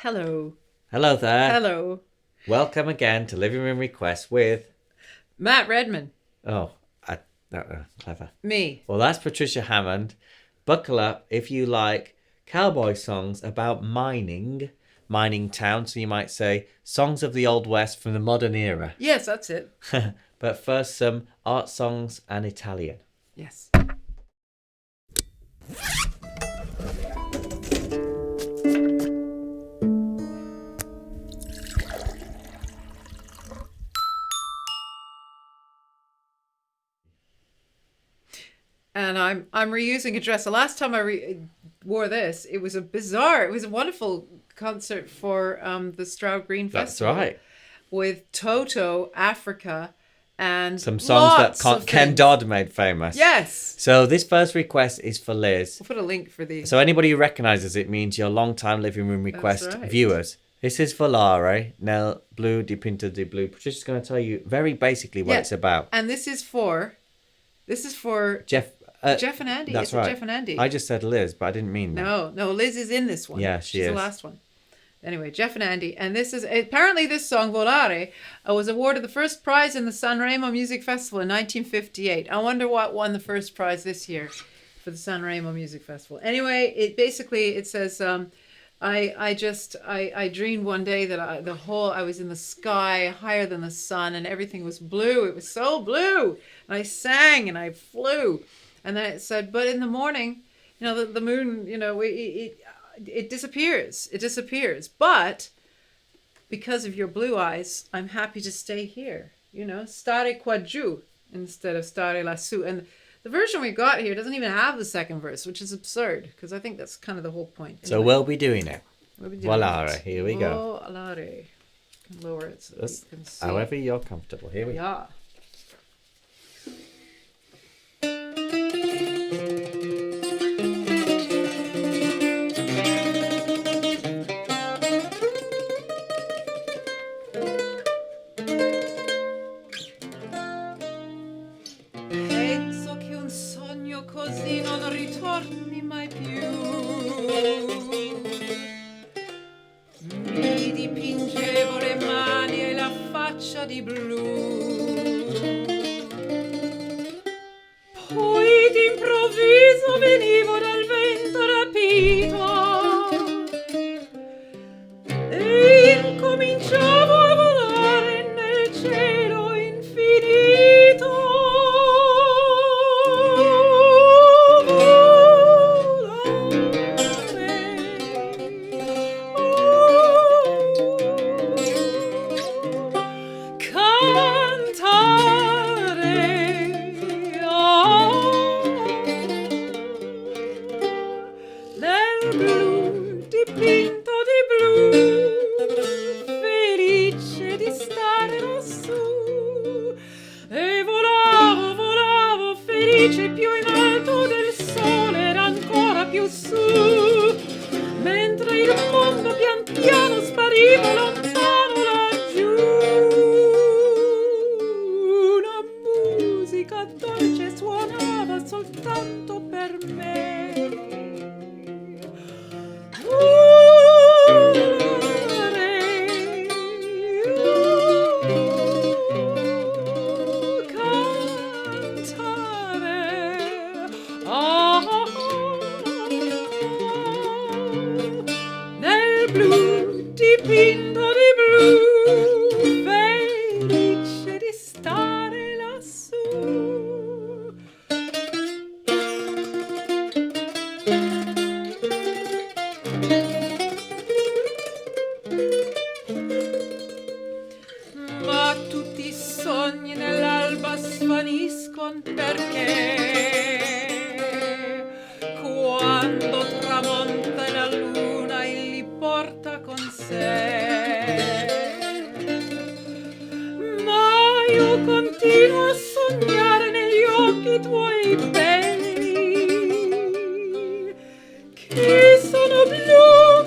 Hello. Hello there. Hello. Welcome again to Living Room Requests with... Matt Redman. Oh, clever. Me. Well, that's Patricia Hammond. Buckle up if you like cowboy songs about mining town. So you might say songs of the Old West from the modern era. Yes, that's it. But first, some art songs and Italian. Yes. And I'm reusing a dress. The last time I wore this, it was a wonderful concert for the Stroud Green Festival. That's right. With Toto, Africa, and some songs that Ken things. Dodd made famous. Yes. So this first request is for Liz. We'll put a link for these. So anybody who recognises it means you're long-time Living Room Request viewers. This is Volare, nel blu dipinto di blu. Patricia's going to tell you very basically what it's about. And this is for Jeff and Andy. That's right. Jeff and Andy. I just said Liz, but I didn't mean that. No, Liz is in this one. Yeah, She's is. the last one. Anyway, Jeff and Andy. And this is, apparently this song, Volare, was awarded the first prize in the Sanremo Music Festival in 1958. I wonder what won the first prize this year for the Sanremo Music Festival. Anyway, it says, I dreamed one day that I was in the sky higher than the sun and everything was blue. It was so blue. And I sang and I flew. And then it said, but in the morning, the moon, it disappears. It disappears. But because of your blue eyes, I'm happy to stay here. Stare qua giù instead of stare lassù. And the version we got here doesn't even have the second verse, which is absurd because I think that's kind of the whole point. So we'll be doing it. Volare. Here we go. Volare. Can lower it so you can see. However you're comfortable. Here we go. Yeah. Penso che un sogno così non ritorni mai più. Mi dipingevo le mani e la faccia di blu. Poi d'improvviso venivo dal vento rapito e incominciavo a volare nel cielo infinito. Più in alto del sole era ancora più su, mentre il mondo pian piano spariva lontano laggiù. Una musica dolce suonava soltanto per me. Dipinto di blu, felice di stare lassù. Ma tutti i sogni nell'alba svaniscono perché quando tramonta la luna li porta con sé. Ma io continuo a sognare negli occhi tuoi belli che sono blu.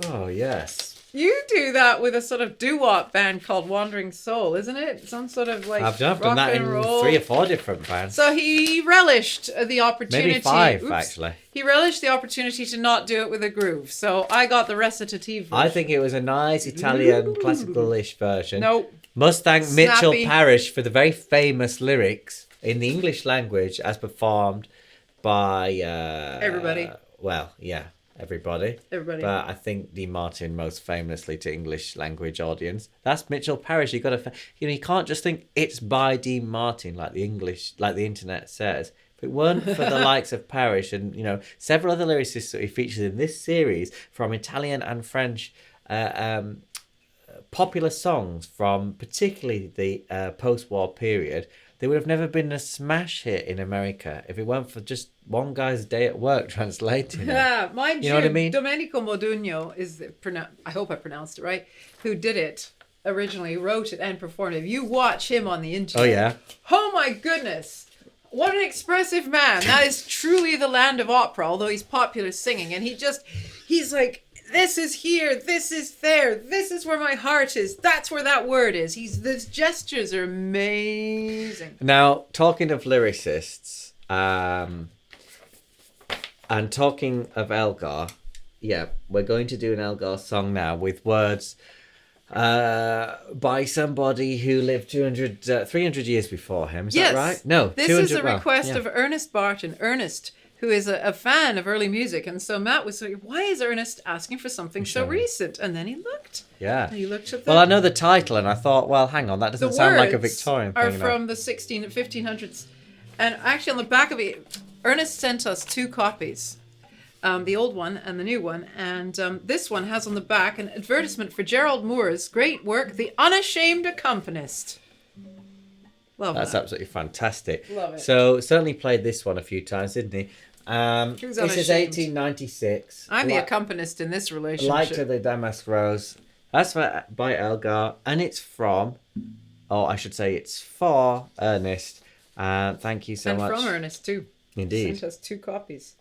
Oh, yes. You do that with a sort of doo-wop band called Wandering Soul, isn't it? Some sort of like I've done rock that and in roll. 3 or 4 different bands. So he relished the opportunity. Maybe 5, actually. He relished the opportunity to not do it with a groove. So I got the recitative version. I think it was a nice Italian classical-ish version. Nope. Must thank Mitchell Snappy. Parish for the very famous lyrics in the English language as performed by... Everybody. Well, yeah, everybody. Everybody. But I think Dean Martin most famously to English language audience. That's Mitchell Parish. You you can't just think it's by Dean Martin like the internet says. If it weren't for the likes of Parish and several other lyricists that he features in this series from Italian and French popular songs from particularly the post-war period, they would have never been a smash hit in America if it weren't for just one guy's day at work translating it. Yeah, mind you, know what I mean? Domenico Modugno is I hope I pronounced it right. Who did it originally? Wrote it and performed it. If you watch him on the internet. Oh yeah. Oh my goodness. What an expressive man. That is truly the land of opera, although he's popular singing. And he's like, this is here, this is there, this is where my heart is. That's where that word is. Those gestures are amazing. Now, talking of lyricists, and talking of Elgar, yeah, we're going to do an Elgar song now with words by somebody who lived 300 years before him. Is that right? No, this 200, is a request of Ernest Barton. Ernest, who is a fan of early music. And so Matt was like, why is Ernest asking for something so recent? And then he looked. Yeah. And he looked at Well, I know the title, and I thought, well, hang on, that doesn't sound like a Victorian thing. Are from the 1500s. And actually on the back of it, Ernest sent us 2 copies. The old one and the new one. And this one has on the back an advertisement for Gerald Moore's great work, The Unashamed Accompanist. Love That's that. absolutely fantastic. Love it. So, certainly played this one a few times, didn't he? Who's this is Unashamed? 1896. I'm the accompanist in this relationship. Like to the Damask Rose. That's by Elgar. And it's from, I should say it's for Ernest. Thank you so much. And from Ernest too. Indeed. Sent us 2 copies.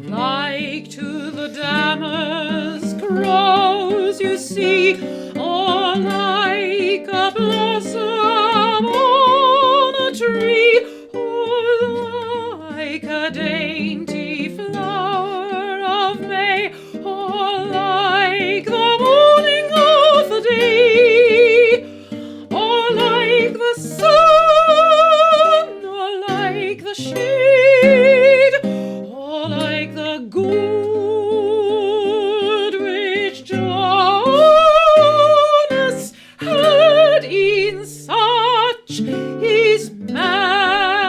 Like to the damask rose you see, or like a blossom on a tree, or like a dainty flower of May, or like the morning of the day, or like the sun, or like the shade, or like the good which Jonas had in such is man,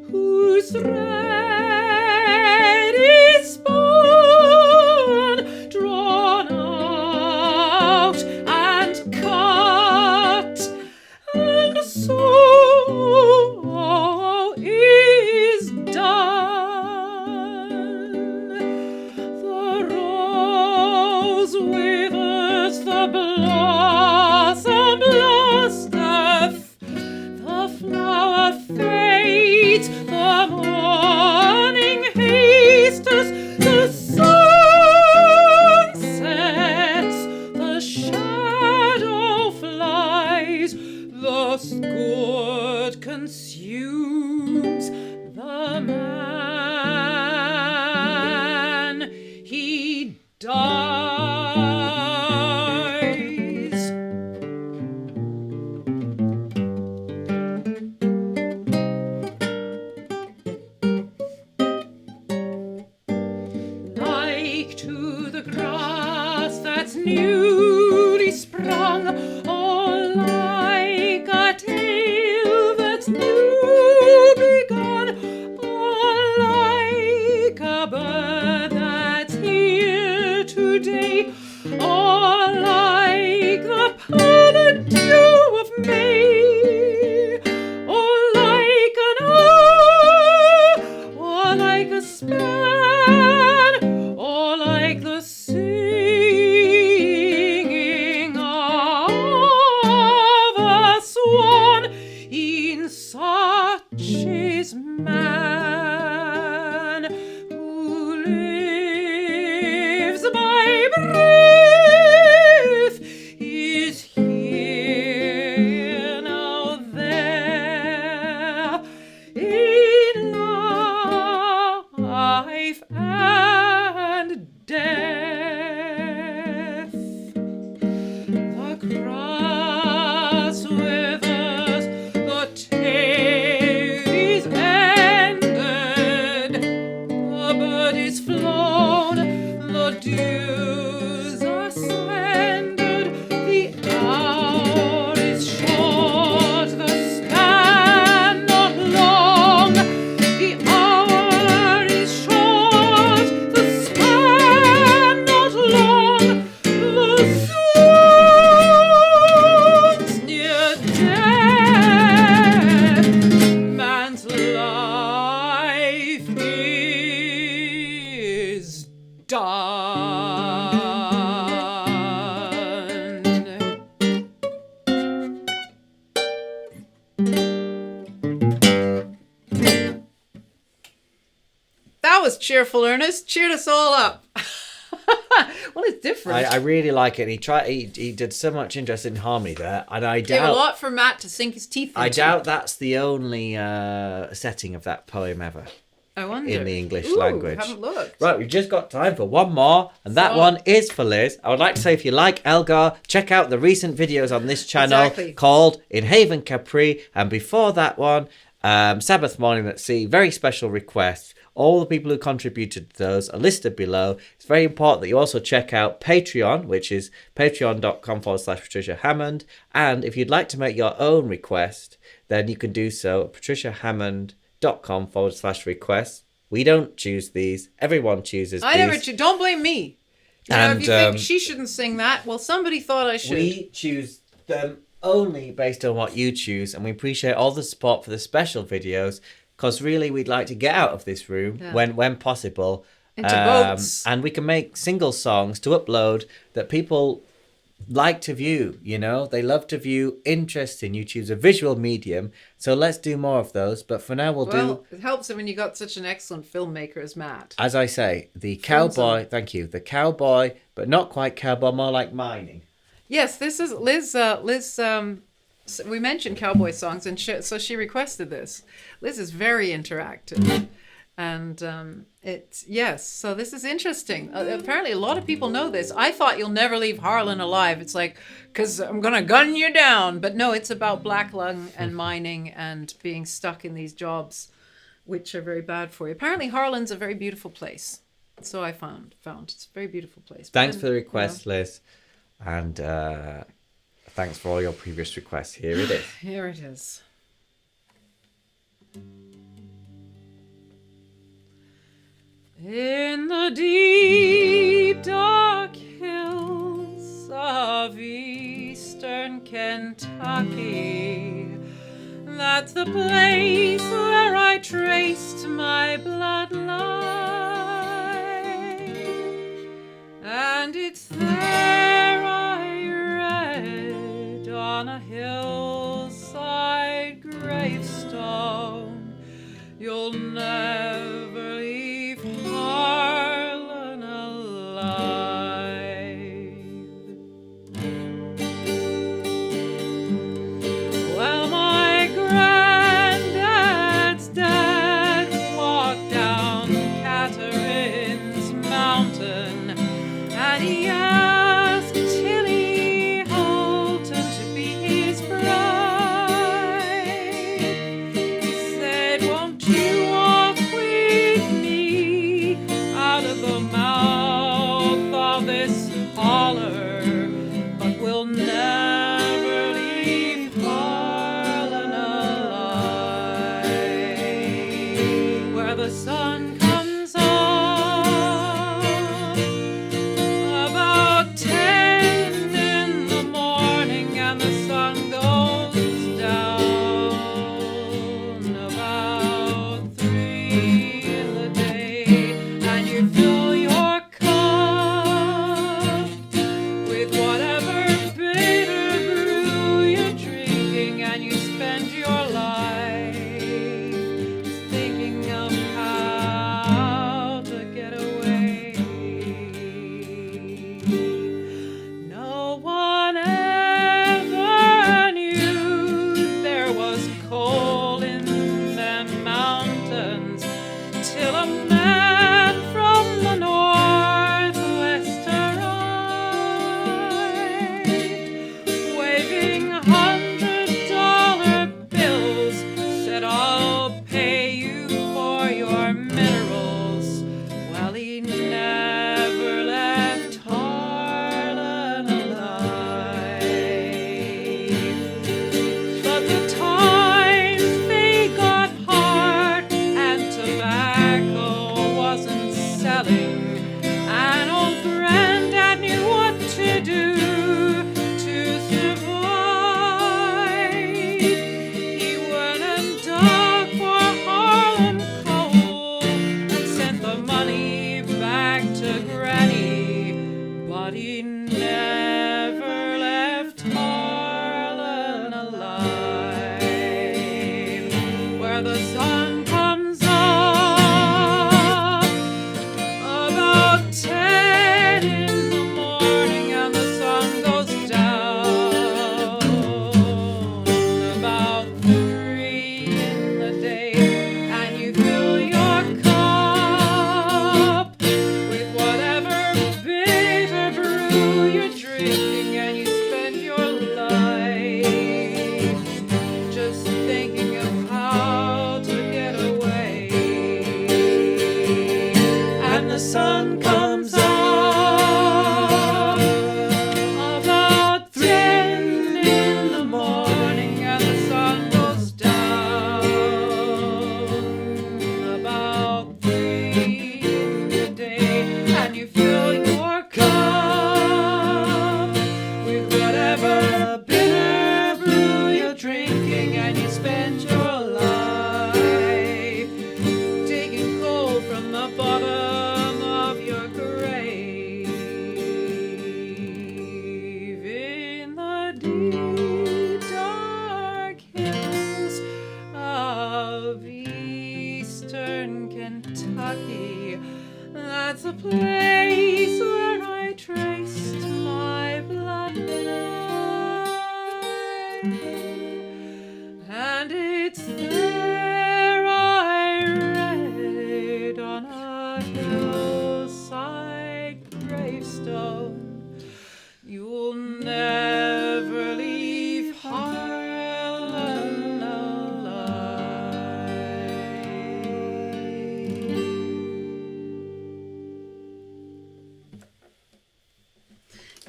whose thread is spun, drawn out and cut, and so is done. The rose withers, the blossom blusteth, the flower fades, the morning hasteth, the sun sets, the shadow flies, thus good consumes the man, he dies. Like to the grass that's newly sprung, or like a tale that's new that was cheerful, Ernest. Cheered us all up. Well, it's different. I really like it. He did so much interesting harmony there, and I Gave a doubt lot for Matt to sink his teeth into. I doubt that's the only setting of that poem ever I wonder. in the English Ooh, language. Haven't looked. Right, we've just got time for one more, and that one is for Liz. I would like to say, if you like Elgar, check out the recent videos on this channel Exactly. called In Haven Capri, and before that one, Sabbath Morning at Sea, very special requests. All the people who contributed to those are listed below. It's very important that you also check out Patreon, which is patreon.com/Patricia Hammond. And if you'd like to make your own request, then you can do so at patriciahammond.com/request. We don't choose these. Everyone chooses I these. never. Don't blame me. You know, if you think she shouldn't sing that, well, somebody thought I should. We choose them only based on what you choose, and we appreciate all the support for the special videos, because really we'd like to get out of this room when possible. Into boats. And we can make single songs to upload that people like to view, you know? They love to view interesting. You choose a visual medium, so let's do more of those. But for now, Well, it helps when you got such an excellent filmmaker as Matt. as I say, the cowboy, thank you, the cowboy, but not quite cowboy, more like mining. Yes, this is Liz. We mentioned cowboy songs, and so she requested this. Liz is very interactive, and So this is interesting. Apparently, a lot of people know this. I thought You'll Never Leave Harlan Alive. It's like, because I'm gonna gun you down, but no, it's about black lung and mining and being stuck in these jobs, which are very bad for you. Apparently, Harlan's a very beautiful place. So I found it's a very beautiful place. Thanks for the request, Liz, and thanks for all your previous requests. Here it is. Here it is. In the deep dark hills of eastern Kentucky, that's the place where I traced my bloodline, and it's there I read on a hillside gravestone, you'll never leave Harlan alive. Well, my granddad's dad walked down Catherine's mountain, and he asked Tilly Holton to be his bride. He said, won't you walk with me a place where I traced my bloodline, and it's there I read on a hillside gravestone, you'll never leave Harlan alive.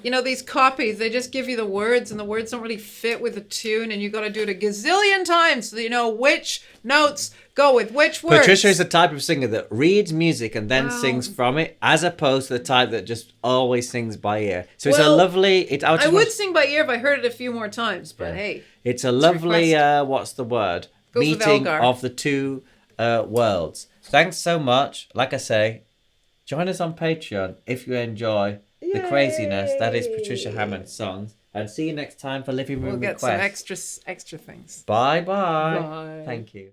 You know, these copies, they just give you the words, and the words don't really fit with the tune, and you got to do it a gazillion times so that you know which notes go with which words. Patricia is the type of singer that reads music and then sings from it, as opposed to the type that just always sings by ear. So it's a Well, lovely... I would sing by ear if I heard it a few more times, but hey. It's a lovely, what's the word? Goes with Meeting Elgar. of the two worlds. Thanks so much. Like I say, join us on Patreon if you enjoy the craziness that is Patricia Hammond's songs. And see you next time for Living Room We'll get Requests. some extra things. Bye-bye. Bye. Thank you.